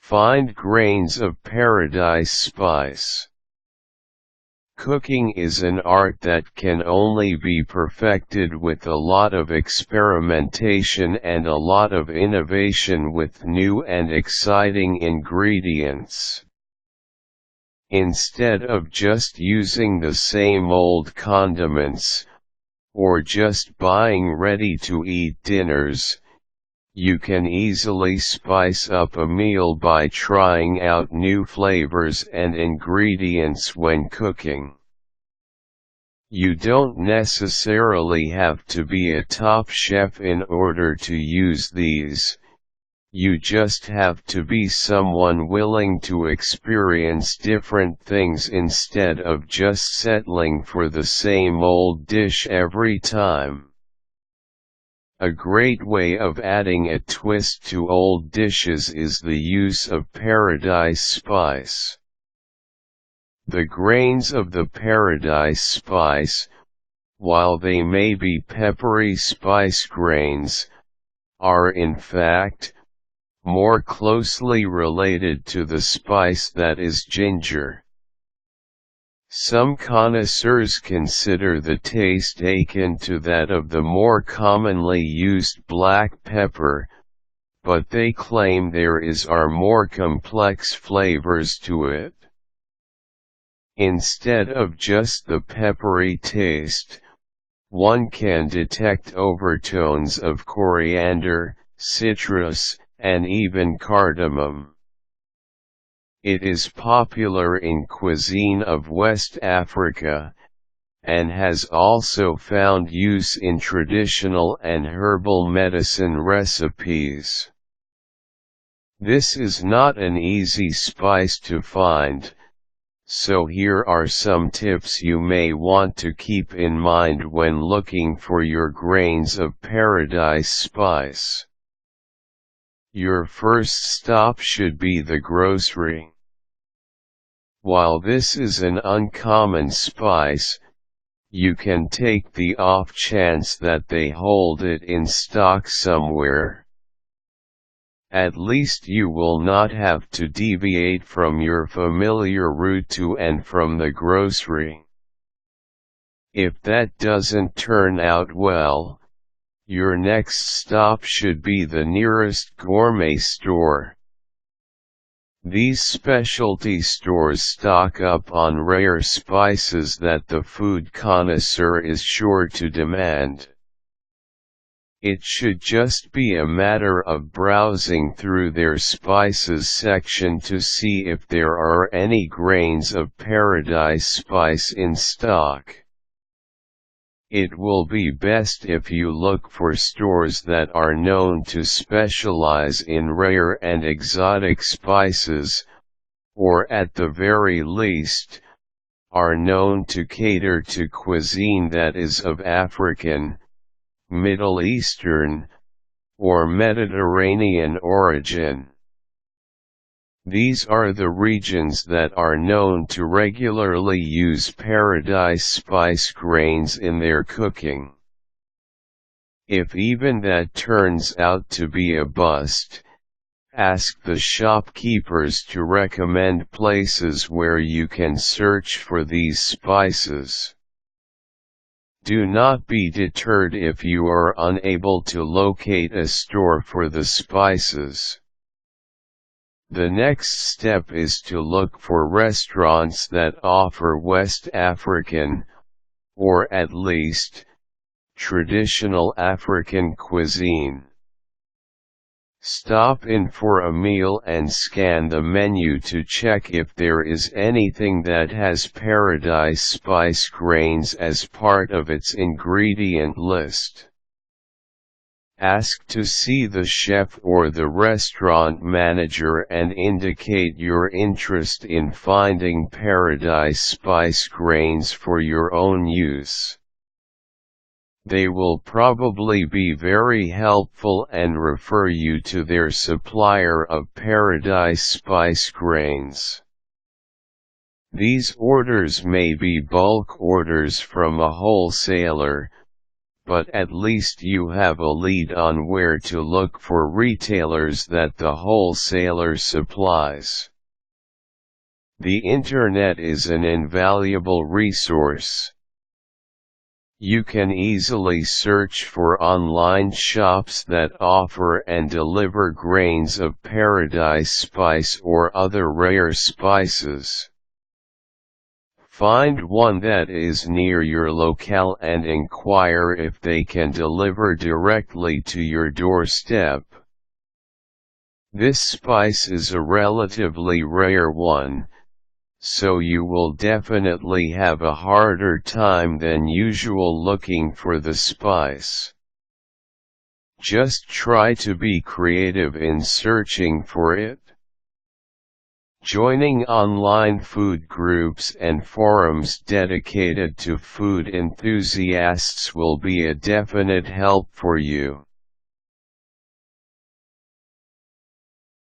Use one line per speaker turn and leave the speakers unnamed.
Find grains of paradise spice. Cooking is an art that can only be perfected with a lot of experimentation and a lot of innovation with new and exciting ingredients. Instead of just using the same old condiments, or just buying ready-to-eat dinners, you can easily spice up a meal by trying out new flavors and ingredients when cooking. You don't necessarily have to be a top chef in order to use these. You just have to be someone willing to experience different things instead of just settling for the same old dish every time. A great way of adding a twist to old dishes is the use of paradise spice. The grains of the paradise spice, while they may be peppery spice grains, are in fact more closely related to the spice that is ginger. Some connoisseurs consider the taste akin to that of the more commonly used black pepper, but they claim there are more complex flavors to it. Instead of just the peppery taste, one can detect overtones of coriander, citrus, and even cardamom. It is popular in cuisine of West Africa, and has also found use in traditional and herbal medicine recipes. This is not an easy spice to find, so here are some tips you may want to keep in mind when looking for your grains of paradise spice. Your first stop should be the grocery. While this is an uncommon spice, you can take the off chance that they hold it in stock somewhere. At least you will not have to deviate from your familiar route to and from the grocery. If that doesn't turn out well, your next stop should be the nearest gourmet store. These specialty stores stock up on rare spices that the food connoisseur is sure to demand. It should just be a matter of browsing through their spices section to see if there are any grains of paradise spice in stock. It will be best if you look for stores that are known to specialize in rare and exotic spices, or at the very least, are known to cater to cuisine that is of African, Middle Eastern, or Mediterranean origin. These are the regions that are known to regularly use paradise spice grains in their cooking. If even that turns out to be a bust, ask the shopkeepers to recommend places where you can search for these spices. Do not be deterred if you are unable to locate a store for the spices. The next step is to look for restaurants that offer West African, or at least, traditional African cuisine. Stop in for a meal and scan the menu to check if there is anything that has paradise spice grains as part of its ingredient list. Ask to see the chef or the restaurant manager and indicate your interest in finding paradise spice grains for your own use. They will probably be very helpful and refer you to their supplier of paradise spice grains. These orders may be bulk orders from a wholesaler, but at least you have a lead on where to look for retailers that the wholesaler supplies. The internet is an invaluable resource. You can easily search for online shops that offer and deliver grains of paradise spice or other rare spices. Find one that is near your locale and inquire if they can deliver directly to your doorstep. This spice is a relatively rare one, so you will definitely have a harder time than usual looking for the spice. Just try to be creative in searching for it. Joining online food groups and forums dedicated to food enthusiasts will be a definite help for you.